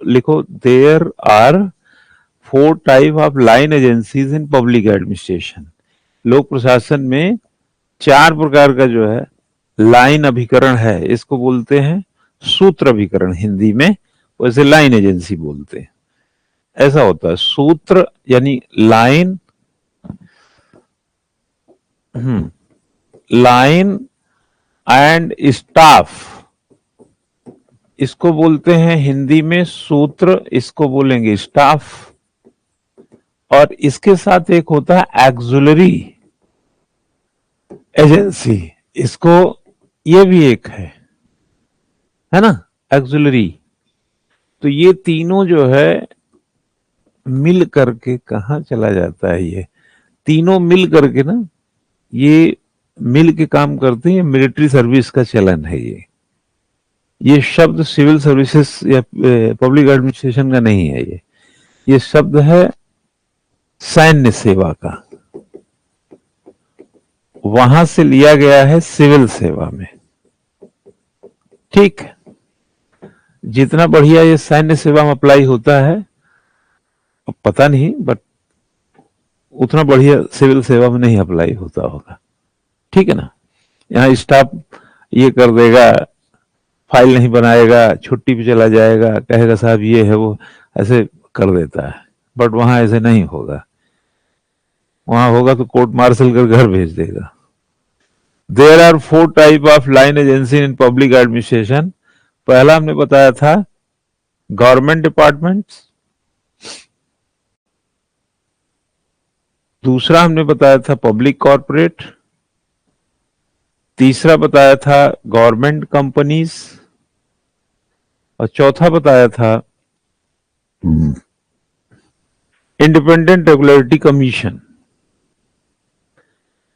लिखो, there are 4 type of line agencies in public administration. लोक प्रशासन में 4 प्रकार का जो है लाइन अभिकरण है, इसको बोलते हैं सूत्र अभिकरण हिंदी में, वैसे लाइन एजेंसी बोलते हैं। ऐसा होता है, सूत्र यानी लाइन, लाइन एंड स्टाफ, इसको बोलते हैं हिंदी में सूत्र, इसको बोलेंगे स्टाफ। और इसके साथ एक होता है एक्सुलरी एजेंसी, इसको, ये भी एक है ना, एक्सुलरी। तो ये तीनों जो है मिल करके कहाँ चला जाता है, ये तीनों मिल करके ना, ये मिल के काम करते हैं। मिलिट्री सर्विस का चलन है ये शब्द सिविल सर्विसेज या पब्लिक एडमिनिस्ट्रेशन का नहीं है, ये शब्द है सैन्य सेवा का, वहां से लिया गया है सिविल सेवा में। ठीक, जितना बढ़िया ये सैन्य सेवा में अप्लाई होता है पता नहीं, बट उतना बढ़िया सिविल सेवा में नहीं अप्लाई होता होगा। ठीक है ना, यहाँ स्टाफ ये कर देगा, फाइल नहीं बनाएगा, छुट्टी पे चला जाएगा, कहेगा साहब ये है वो, ऐसे कर देता है। बट वहां ऐसे नहीं होगा, वहां होगा तो कोर्ट मार्शल कर घर भेज देगा। There are 4 type of line agency in public administration. पहला हमने बताया था गवर्नमेंट डिपार्टमेंट्स, दूसरा हमने बताया था पब्लिक कॉर्पोरेट, तीसरा बताया था गवर्नमेंट कंपनीज, और चौथा बताया था independent regulatory commission.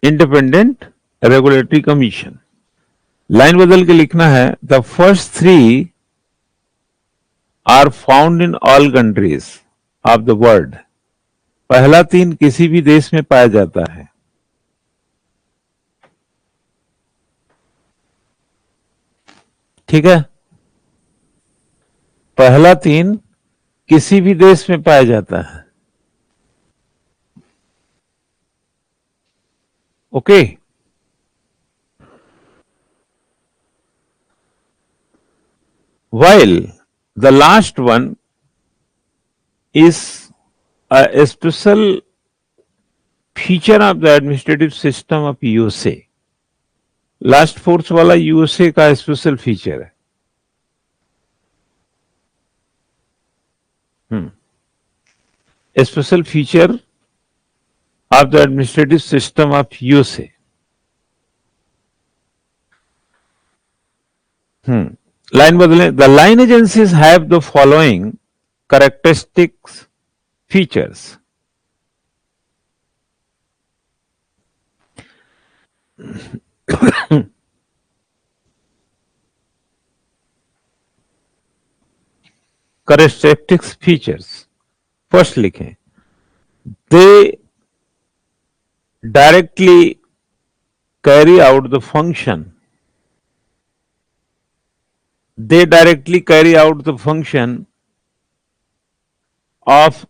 Independent regulatory commission, line बदल के लिखना है, the first 3 are found in all countries of the world. पहला 3 किसी भी देश में पाया जाता है। ठीक है, पहला 3 किसी भी देश में पाया जाता है। Okay, while the last one is a special feature of the administrative system of USA। Last force वाला यूएसए का स्पेशल फीचर है। Special feature of the administrative system of USA. Line बदले, the line agencies have the following characteristics features. Characteristics features, first लिखें, they directly carry out the function, they directly carry out the function of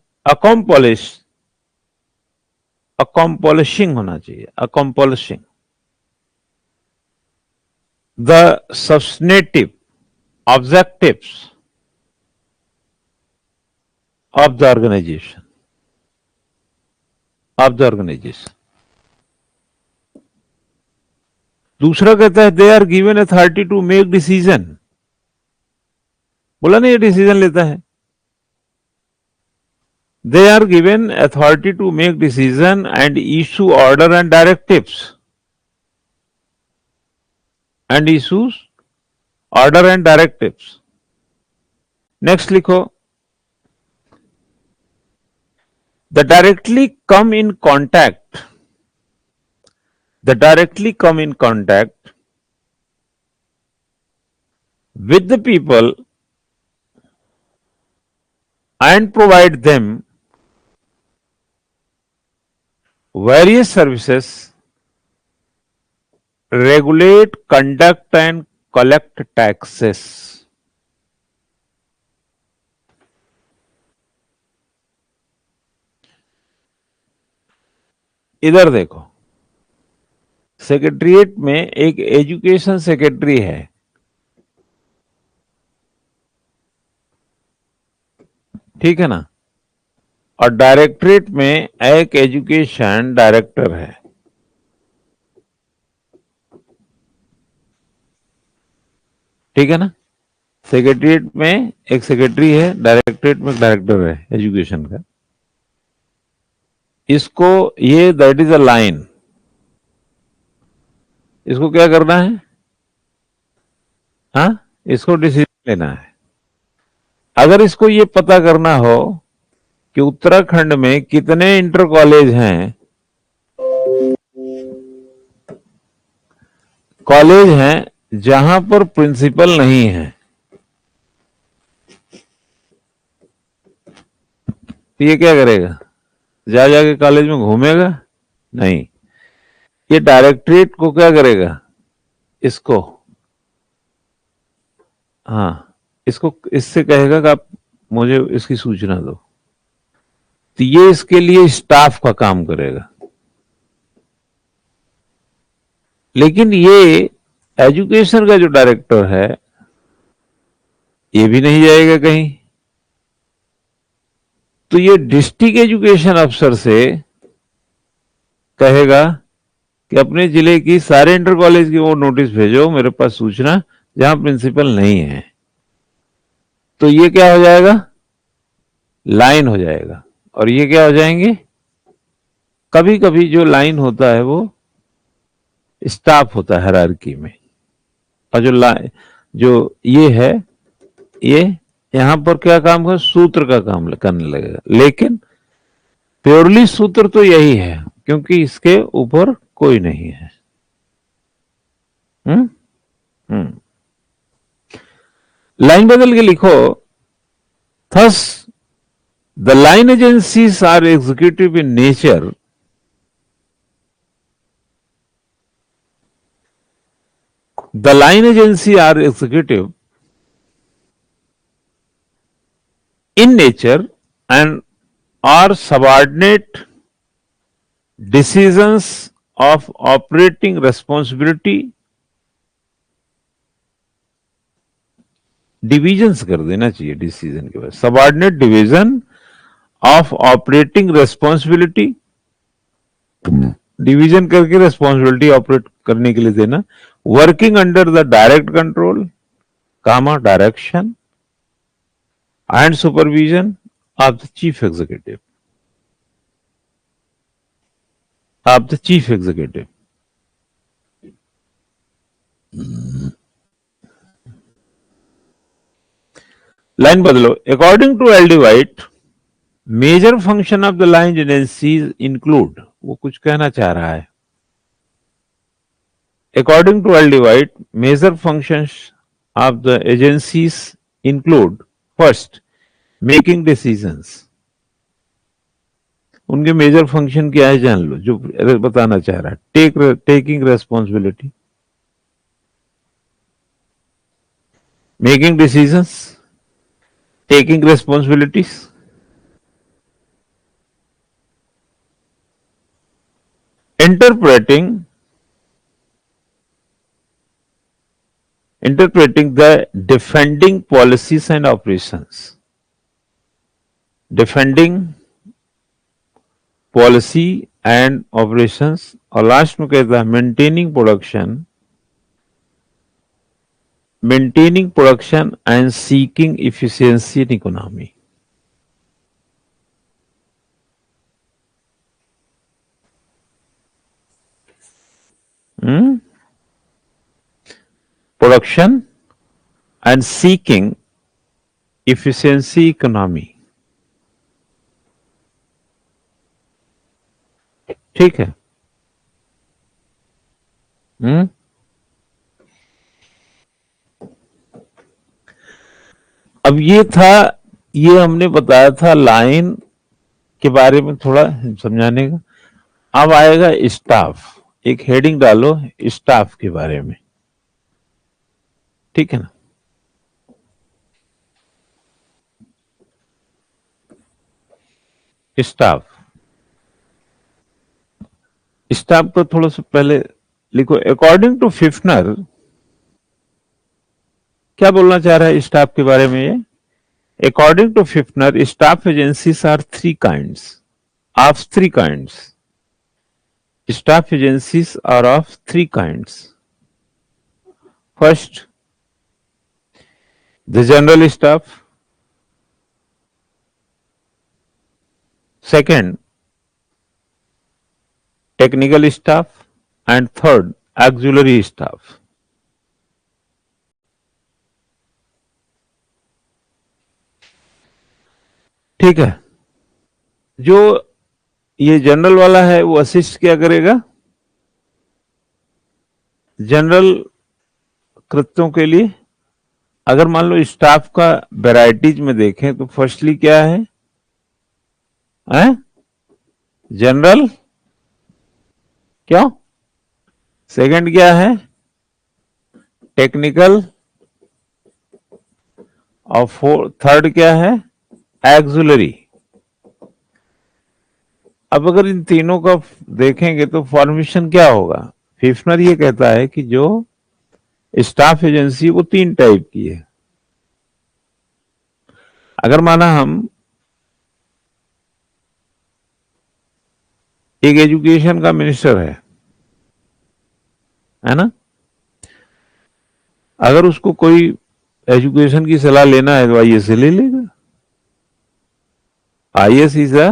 accomplishing होना चाहिए, accomplishing the substantive objectives of the organization, दूसरा कहता है they are given authority to make decision, बोला नहीं ये decision लेता है। They are given authority to make decision and issue order and directives. And issues order and directives. Next लिखो, the directly come in contact with the people and provide them various services, regulate, conduct and collect taxes. इधर देखो, secretariat में एक education secretary है, ठीक है ना, और डायरेक्टरेट में एक एजुकेशन डायरेक्टर है। ठीक है ना, सेक्रेटरिएट में एक सेक्रेटरी है, डायरेक्टरेट में एक डायरेक्टर है एजुकेशन का। इसको ये दैट इज अ लाइन, इसको क्या करना है? हाँ, इसको डिसीजन लेना है। अगर इसको ये पता करना हो कि उत्तराखंड में कितने इंटर कॉलेज हैं, कॉलेज हैं जहां पर प्रिंसिपल नहीं है, तो ये क्या करेगा? जा जाके कॉलेज में घूमेगा? नहीं, ये डायरेक्टरेट को क्या करेगा? इसको, हाँ, इसको इससे कहेगा कि आप मुझे इसकी सूचना दो, तो ये इसके लिए स्टाफ का काम करेगा। लेकिन ये एजुकेशन का जो डायरेक्टर है, ये भी नहीं जाएगा कहीं, तो ये डिस्ट्रिक्ट एजुकेशन अफसर से कहेगा कि अपने जिले की सारे इंटर कॉलेज की वो नोटिस भेजो मेरे पास सूचना, जहां प्रिंसिपल नहीं है। तो ये क्या हो जाएगा? लाइन हो जाएगा। और ये क्या हो जाएंगे? कभी कभी जो लाइन होता है वो स्टाफ होता है हायरार्की में, और जो ये है, ये यहां पर क्या काम कर, सूत्र का काम करने लगेगा। लेकिन प्योरली सूत्र तो यही है, क्योंकि इसके ऊपर कोई नहीं है। हम्म हम्म लाइन बदल के लिखो, thus the line agencies are executive in nature, the line agency are executive in nature and are subordinate decisions of operating responsibility, divisions कर देना चाहिए डिसीजन के बाद, subordinate division of operating responsibility, division करके responsibility operate करने के लिए देना, working under the direct control, comma direction and supervision of the chief executive, of the chief executive. Line बदलो, according to L D White major function of the line agencies include, वो कुछ कहना चाह रहा है। According to L D White major functions of the agencies include, first, making decisions. उनके major function क्या है जान लो, जो बताना चाह रहा है। Taking responsibility, making decisions, taking responsibilities, interpreting the defending policies and operations, defending policy and operations, और लास्ट में कहता है maintaining production and seeking efficiency in economy. Production and seeking efficiency economy, ठीक है। अब ये था, ये हमने बताया था लाइन के बारे में थोड़ा समझाने का। अब आएगा स्टाफ, एक हेडिंग डालो स्टाफ के बारे में, ठीक है ना। स्टाफ, स्टाफ को थोड़ा सा पहले लिखो। अकॉर्डिंग टू फिफ्नर, क्या बोलना चाह रहा है स्टाफ के बारे में ये? According to Pfiffner, staff agencies are three kinds of three kinds. Staff agencies are of three kinds. First, the general staff. Second, technical staff. And third, auxiliary staff. ठीक है। जो ये जनरल वाला है वो असिस्ट क्या करेगा? जनरल कृत्यों के लिए अगर मान लो स्टाफ का वैरायटीज में देखें तो फर्स्टली क्या है? जनरल। क्यों? सेकंड क्या है? टेक्निकल। और थर्ड क्या है? एक्सुलरी। अब अगर इन तीनों का देखेंगे तो फॉर्मेशन क्या होगा? फिफ्नर ये कहता है कि जो स्टाफ एजेंसी वो तीन टाइप की है। अगर माना हम एक एजुकेशन का मिनिस्टर है ना, अगर उसको कोई एजुकेशन की सलाह लेना है तो आईएएस से ले लेगा। आईएएस इज अ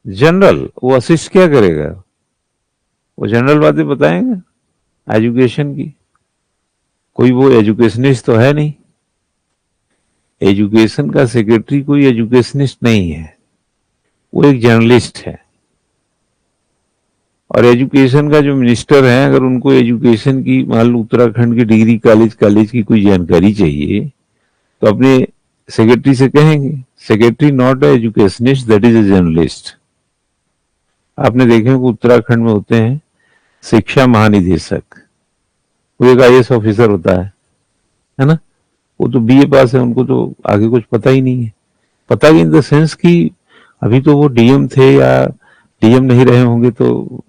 जनरल, वो असिस्ट क्या करेगा? वो जनरल बातें बताएंगे एजुकेशन की। कोई वो एजुकेशनिस्ट तो है नहीं। एजुकेशन का सेक्रेटरी कोई एजुकेशनिस्ट नहीं है, वो एक जर्नलिस्ट है। और एजुकेशन का जो मिनिस्टर है, अगर उनको एजुकेशन की मान लो उत्तराखंड की डिग्री कॉलेज की कोई जानकारी चाहिए तो अपने सेक्रेटरी से कहेंगे। Secretary not a educationist, that is a journalist. आपने देखे कि उत्तराखंड में होते हैं शिक्षा महानिदेशक, वो एक आईएएस ऑफिसर होता है ना। वो तो बीए पास है, उनको तो आगे कुछ पता ही नहीं है। पता ही इन द सेंस कि अभी तो वो डीएम थे या डीएम नहीं रहे होंगे तो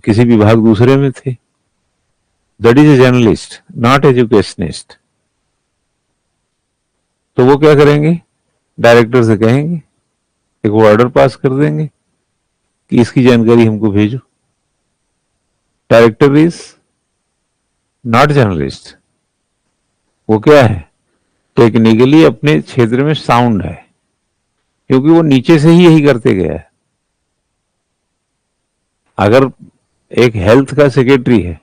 किसी विभाग दूसरे में थे। That is a journalist, not educationist. तो वो क्या करेंगे? डायरेक्टर से कहेंगे, एक वो ऑर्डर पास कर देंगे कि इसकी जानकारी हमको भेजो। Director is not journalist. वो क्या है? टेक्निकली अपने क्षेत्र में साउंड है, क्योंकि वो नीचे से ही यही करते गया है। अगर एक हेल्थ का सेक्रेटरी है,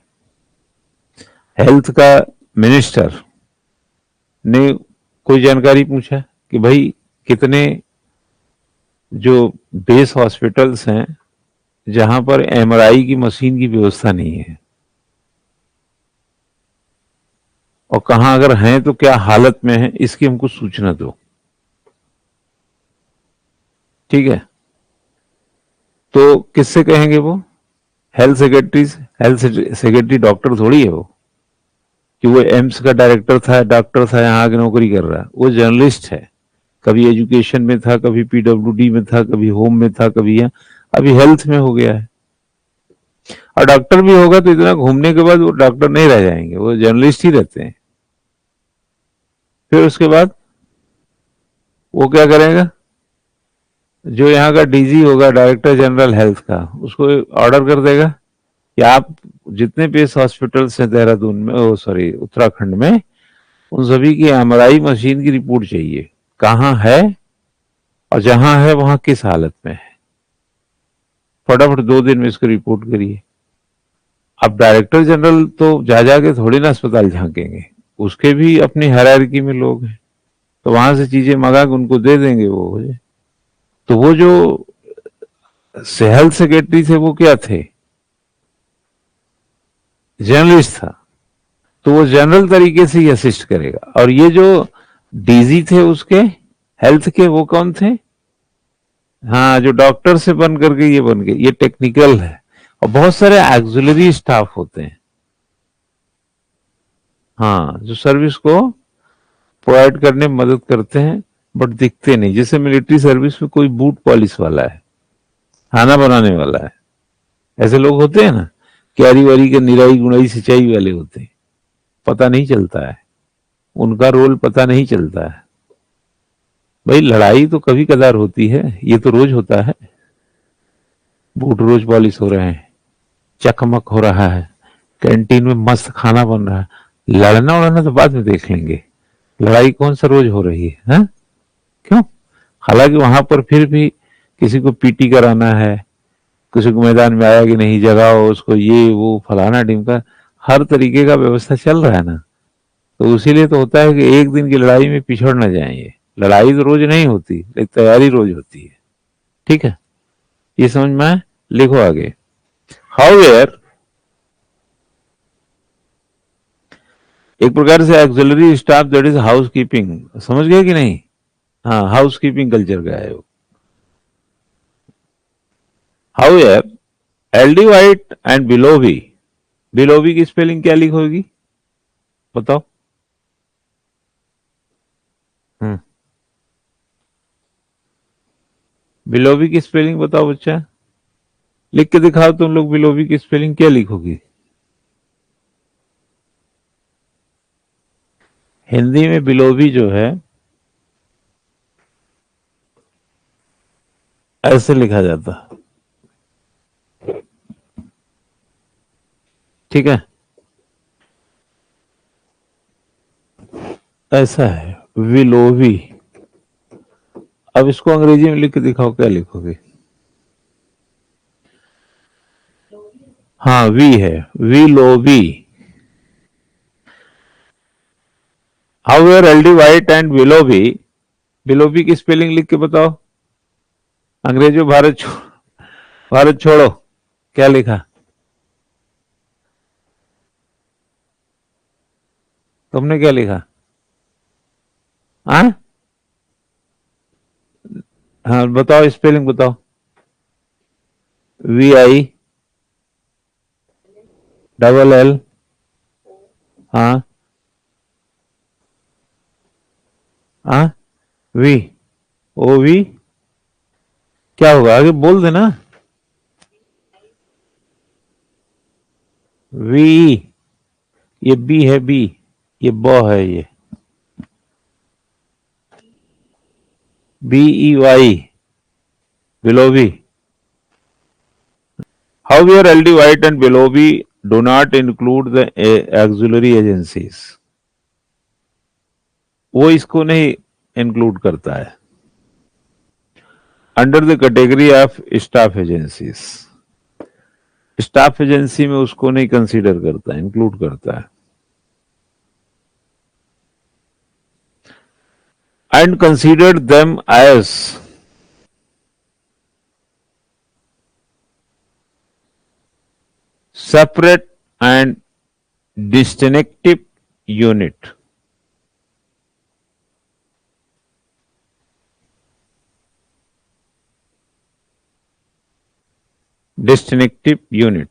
हेल्थ का मिनिस्टर ने कोई जानकारी पूछा कि भाई कितने जो बेस हॉस्पिटल्स हैं जहां पर एमआरआई की मशीन की व्यवस्था नहीं है, और कहां अगर हैं तो क्या हालत में है, इसकी हमको सूचना दो। ठीक है, तो किससे कहेंगे? वो health secretary. Health secretary doctor थोड़ी है वो, कि वो एम्स का डायरेक्टर था, डॉक्टर था, यहां आके नौकरी कर रहा है। वो जर्नलिस्ट है। कभी एजुकेशन में था, कभी पीडब्ल्यूडी में था, कभी होम में था, कभी यहाँ, अभी हेल्थ में हो गया है। और डॉक्टर भी होगा तो इतना घूमने के बाद वो डॉक्टर नहीं रह जाएंगे, वो जर्नलिस्ट ही रहते हैं। फिर उसके बाद वो क्या करेगा? जो यहाँ का डीजी होगा, डायरेक्टर जनरल हेल्थ का, उसको ऑर्डर कर देगा कि आप जितने बेस हॉस्पिटल्स हैं देहरादून में, सॉरी उत्तराखंड में, उन सभी की एमआरआई मशीन की रिपोर्ट चाहिए। कहाँ है और जहां है वहां किस हालत में है। फटाफट 2 दिन में इसको रिपोर्ट करिए। अब डायरेक्टर जनरल तो जा जाके थोड़ी ना अस्पताल झांकेंगे, उसके भी अपनी हायरार्की में लोग हैं, तो वहां से चीजें मंगा के उनको दे देंगे, वो हो जाए। तो वो जो हेल्थ सेक्रेटरी थे वो क्या थे? जर्नलिस्ट था। तो वो जनरल तरीके से ही असिस्ट करेगा। और ये जो डीजी थे उसके हेल्थ के, वो कौन थे? हाँ, जो डॉक्टर से बन करके ये बन गए, ये टेक्निकल है। और बहुत सारे एक्सिलरी स्टाफ होते हैं, हाँ, जो सर्विस को प्रोवाइड करने में मदद करते हैं, बट दिखते नहीं। जैसे मिलिट्री सर्विस में कोई बूट पॉलिश वाला है, खाना बनाने वाला है ऐसे लोग होते हैं ना, क्यारी वारी के निराई गुणाई सिंचाई वाले होते हैं, पता नहीं चलता है, उनका रोल पता नहीं चलता है। भाई लड़ाई तो कभी कदार होती है, ये तो रोज होता है। बूट रोज पॉलिश हो रहे हैं, चकमक हो रहा है, कैंटीन में मस्त खाना बन रहा है, लड़ना उड़ना तो बाद में देख लेंगे, लड़ाई कौन सा रोज हो रही है? क्यों? हालांकि वहां पर फिर भी किसी को पीटी कराना है, किसी को मैदान में आया कि नहीं जगाओ उसको, ये वो फलाना ढिमका, हर तरीके का व्यवस्था चल रहा है ना। तो इसीलिए तो होता है कि एक दिन की लड़ाई में पिछड़ ना जाए। ये लड़ाई तो रोज नहीं होती, लेकिन तैयारी रोज होती है। ठीक है, ये समझ में आए? लिखो आगे। हाउएवर, एक प्रकार से axillary staff that is house keeping, समझ गए कि नहीं? हाँ, हाउस कीपिंग कल्चर का है वो। हाउएवर, एलडी वाइट एंड बिलोवी, बिलोवी की स्पेलिंग क्या लिखोगी बताओ? हम्म, बिलोवी की स्पेलिंग बताओ बच्चा, लिख के दिखाओ तुम लोग, बिलोवी की स्पेलिंग क्या लिखोगी? हिंदी में बिलोवी जो है ऐसे लिखा जाता, ठीक है, ऐसा है विलोवी। अब इसको अंग्रेजी में लिख के दिखाओ, क्या लिखोगे? हाँ, वी है, विलोवी। हाउएवर, एलडी वाइट एंड विलोवी, विलोवी की स्पेलिंग लिख के बताओ। अंग्रेजों, भारत छोड़ो, क्या लिखा? तुमने क्या लिखा? हाँ हाँ, बताओ स्पेलिंग बताओ। VI डबल L, हाँ हाँ, वी, OV, क्या होगा आगे बोल देना। वी, ये बी है, बी, ये बॉ है, ये BEY, बिलोवी। However, LD White and Willoughby do not include the auxiliary agencies, वो इसको नहीं इंक्लूड करता है under the category of staff agencies. Staff agency में उसको नहीं कंसीडर करता, इंक्लूड करता है। And considered them as separate and distinctive unit, distinctive unit.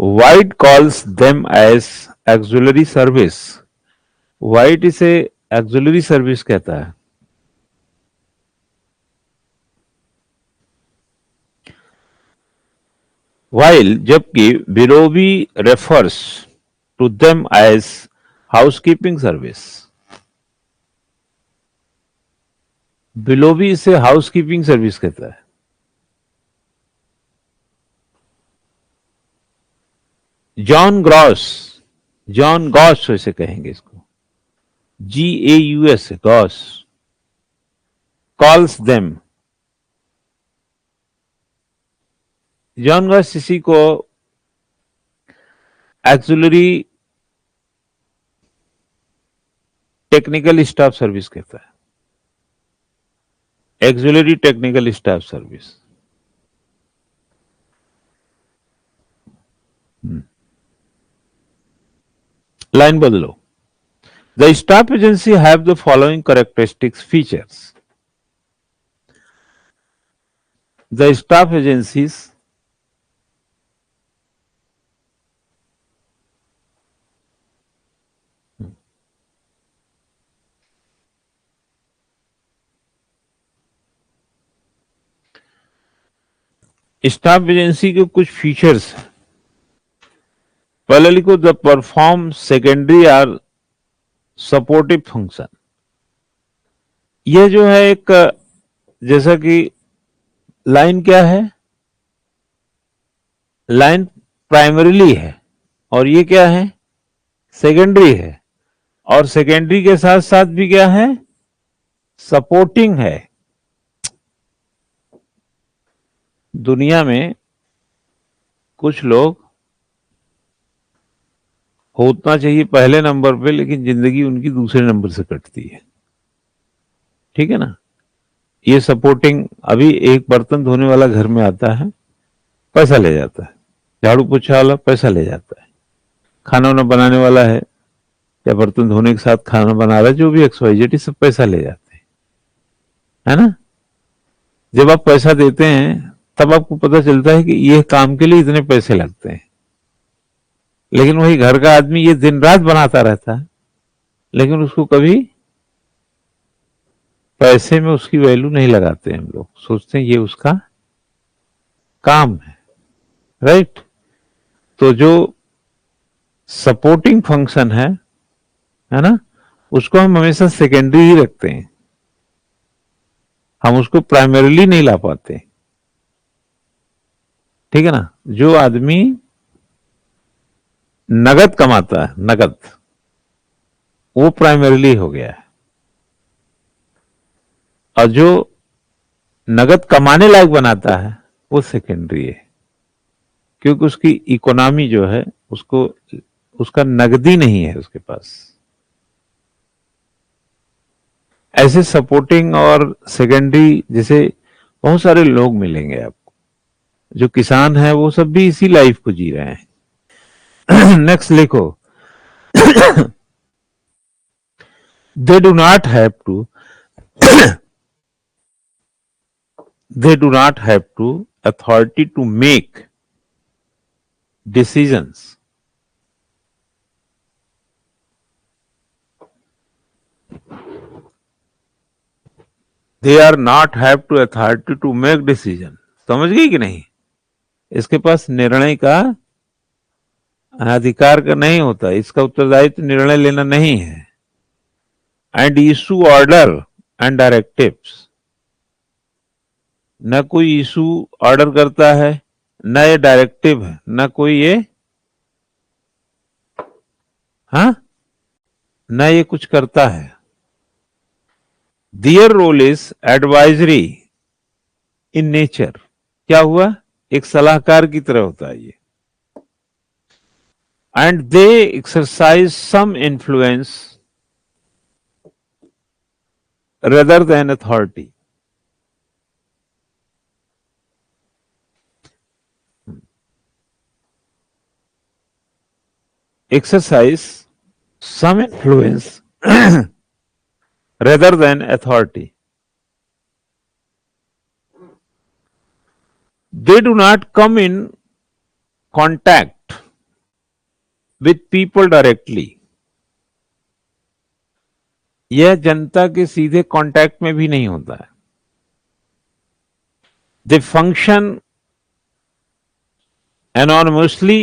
White calls them as auxiliary service, White इसे auxiliary service कहता है। While जबकि बिरोवी refers to them as housekeeping service, बिलोवी इसे हाउसकीपिंग सर्विस कहता है। जॉन ग्रॉस, जॉन गॉस वैसे कहेंगे इसको, GAUS, Gaus, calls them, John Gaus इसी को एक्सुलरी टेक्निकल स्टाफ सर्विस कहता है, auxiliary technical staff service. Line बदलो। The staff agency have the following characteristics features, the staff agencies staff agency के कुछ फीचर्स हैं। पहले लिखो the perform secondary or supportive function. यह जो है एक, जैसा कि लाइन क्या है, लाइन प्राइमरीली है और ये क्या है, सेकेंडरी है, और सेकेंडरी के साथ साथ भी क्या है, सपोर्टिंग है। दुनिया में कुछ लोग होना चाहिए पहले नंबर पे, लेकिन जिंदगी उनकी दूसरे नंबर से कटती है। ठीक है ना। ये सपोर्टिंग, अभी एक बर्तन धोने वाला घर में आता है, पैसा ले जाता है, झाड़ू पोछा वाला पैसा ले जाता है, खाना वाना बनाने वाला है या बर्तन धोने के साथ खाना बना रहा है, जो भी XYZ, सब पैसा ले जाते हैं, है ना। जब आप पैसा देते हैं तब आपको पता चलता है कि यह काम के लिए इतने पैसे लगते हैं, लेकिन वही घर का आदमी ये दिन रात बनाता रहता है, लेकिन उसको कभी पैसे में उसकी वैल्यू नहीं लगाते। हम लोग सोचते हैं ये उसका काम है, राइट। तो जो सपोर्टिंग फंक्शन है ना, उसको हम हमेशा सेकेंडरी ही रखते हैं, हम उसको प्राइमरीली नहीं ला पाते। ठीक है ना। जो आदमी नगद कमाता है, नगद, वो प्राइमरीली हो गया है, और जो नगद कमाने लायक बनाता है वो सेकेंडरी है, क्योंकि उसकी इकोनॉमी जो है, उसको, उसका नगदी नहीं है उसके पास। ऐसे सपोर्टिंग और सेकेंडरी जैसे बहुत सारे लोग मिलेंगे आपको। जो किसान है वो सब भी इसी लाइफ को जी रहे हैं। नेक्स्ट लिखो, they do not have to they do not have to authority to make decisions. They are not have to authority to make decision. समझ गई कि नहीं। इसके पास निर्णय का अधिकार का नहीं होता, इसका उत्तरदायित्व निर्णय लेना नहीं है। And issue order and directives, न कोई इशू ऑर्डर करता है, न ये डायरेक्टिव है, न कोई ये, हाँ, न ये कुछ करता है। Their role is advisory in nature. क्या हुआ, एक सलाहकार की तरह होता है ये। And they exercise some influence rather than authority. Exercise some influence rather than authority. They do not come in contact with people directly. यह जनता के सीधे कांटेक्ट में भी नहीं होता है। They function anonymously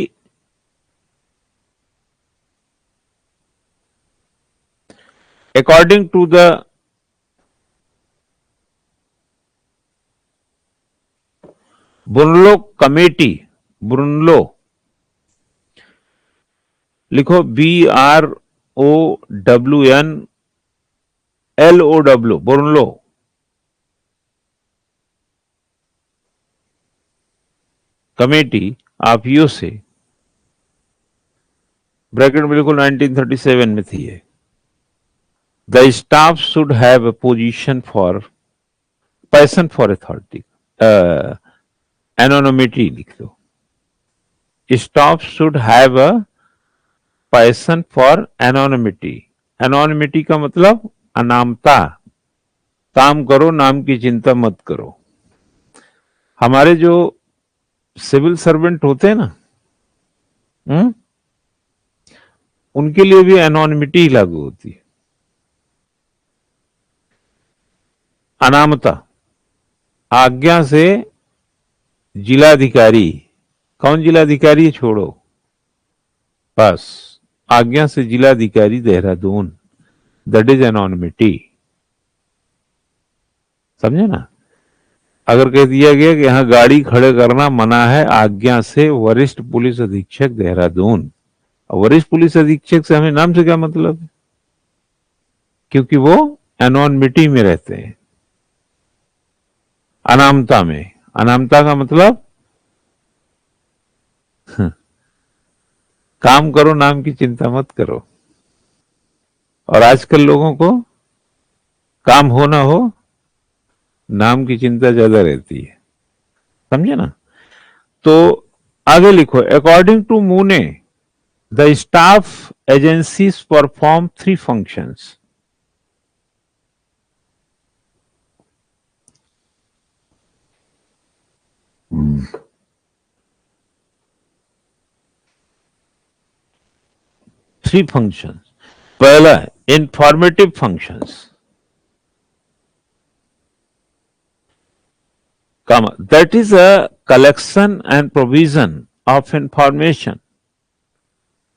according to the Brunlo Committee. Brunlo, लिखो BROWNLOW, Brunlo committee of USA, bracket में लिखो 1937 में थी ये। The staff should have a position for passion for authority, anonymity लिख दो। Staff should have a passion for anonymity. Anonymity का मतलब अनामता, काम करो नाम की चिंता मत करो। हमारे जो सिविल सर्वेंट होते हैं ना, उनके लिए भी एनोनिमिटी लागू होती है। अनामता, आज्ञा से जिलाधिकारी, कौन जिलाधिकारी है छोड़ो, बस आज्ञा से जिलाधिकारी देहरादून, दैट इज एनॉनिमिटी। समझे ना? अगर कह दिया गया कि यहां गाड़ी खड़े करना मना है आज्ञा से वरिष्ठ पुलिस अधीक्षक देहरादून, वरिष्ठ पुलिस अधीक्षक से हमें नाम से क्या मतलब है? क्योंकि वो एनॉनिमिटी में रहते हैं, अनामता में। अनामता का मतलब काम करो, नाम की चिंता मत करो। और आजकल लोगों को काम हो ना हो, नाम की चिंता ज्यादा रहती है। समझे ना? तो आगे लिखो, according to Mooney the staff agencies perform three functions. Three functions. पहला, informative functions, that is a collection and provision of information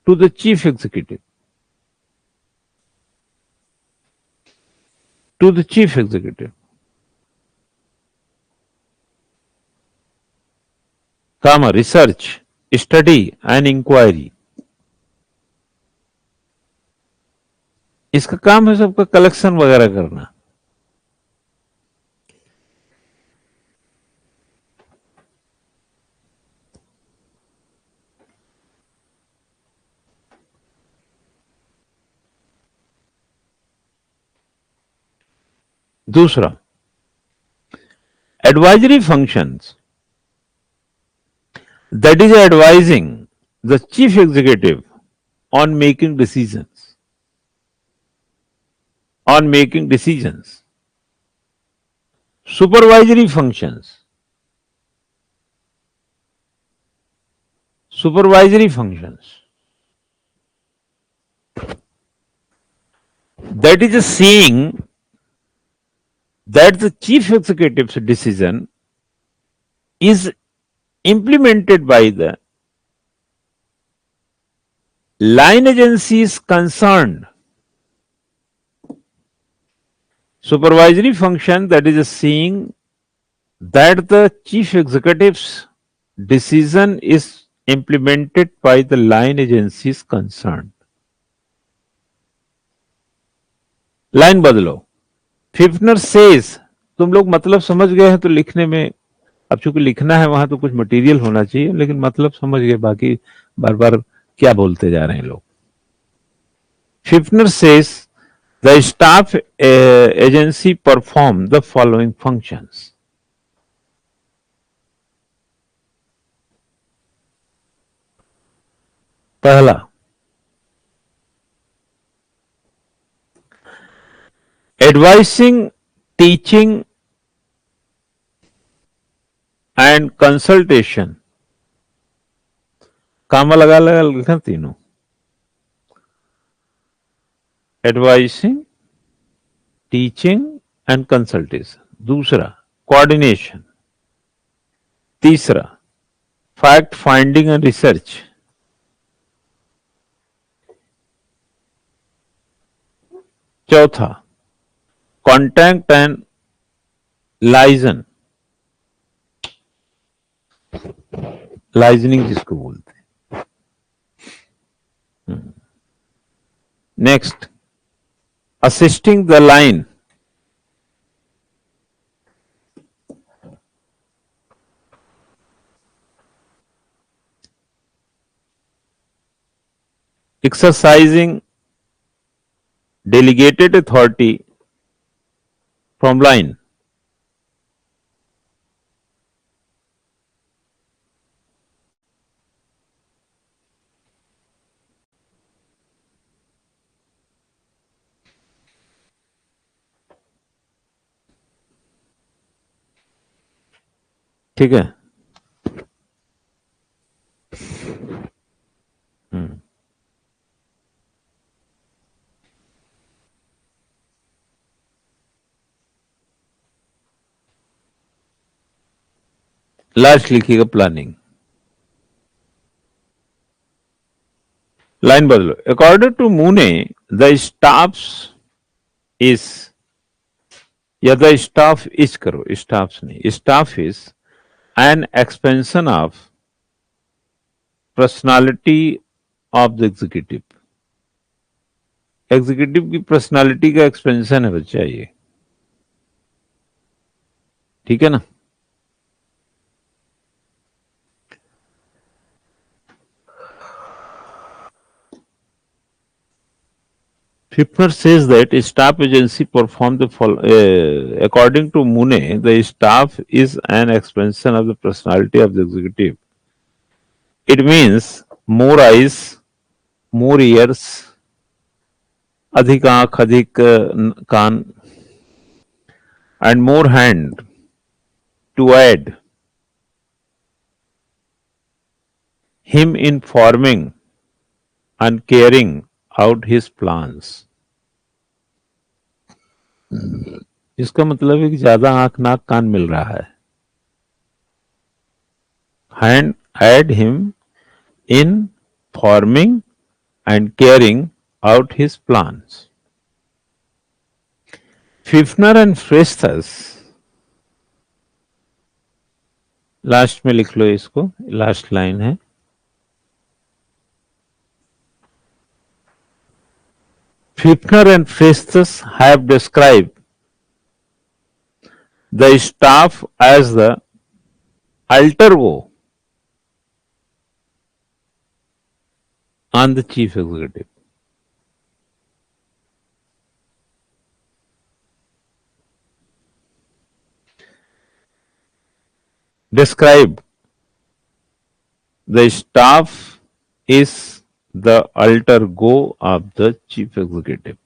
to the chief executive, to the chief executive, research, study and inquiry। इसका काम है सबका collection वगैरह करना। दूसरा, advisory functions, that is advising the chief executive on making decisions, on making decisions। supervisory functions, supervisory functions, that is seeing that the chief executive's decision is implemented by the line agencies concerned। Supervisory function, that is seeing that the chief executive's decision is implemented by the line agencies concerned। Line बदलो। फिफ्नर says, तुम लोग मतलब समझ गए हैं तो लिखने में, अब चूंकि लिखना है वहां तो कुछ मटेरियल होना चाहिए, लेकिन मतलब समझ गए, बाकी बार बार क्या बोलते जा रहे हैं लोग। Pfiffner says the staff agency perform the following functions. पहला, advising, teaching and consultation. Comma लगा लगा लिखा तीनों। Advising, teaching and consultation. दूसरा, कोऑर्डिनेशन। तीसरा, फैक्ट फाइंडिंग एंड रिसर्च। चौथा, कॉन्टैक्ट एंड लाइजन, लाइजनिंग जिसको बोलते हैं। Next, assisting the line, exercising delegated authority from line. ठीक है। लास्ट लिखिएगा प्लानिंग, लाइन बदलो। According to Mooney the staff is, या द स्टाफ इज करो, स्टाफ नहीं, staff is an expansion of personality of the executive. Executive की personality का expansion है बच्चा ये, ठीक है ना। Fifner says that staff agency perform the according to Mune, the staff is an expansion of the personality of the executive. It means more eyes, more ears, अधिक आंख, अधिक कान, and more hand to aid him in forming and carrying out his plans. इसका मतलब है कि ज्यादा आंख नाक कान मिल रहा है। And aid him in forming and carrying out his plans. Pfiffner and Presthus, last में लिख लो इसको, लास्ट लाइन है। Fifner and Festus have described the staff as the alter ego on the chief executive. Described the staff is the alter ego of the chief executive.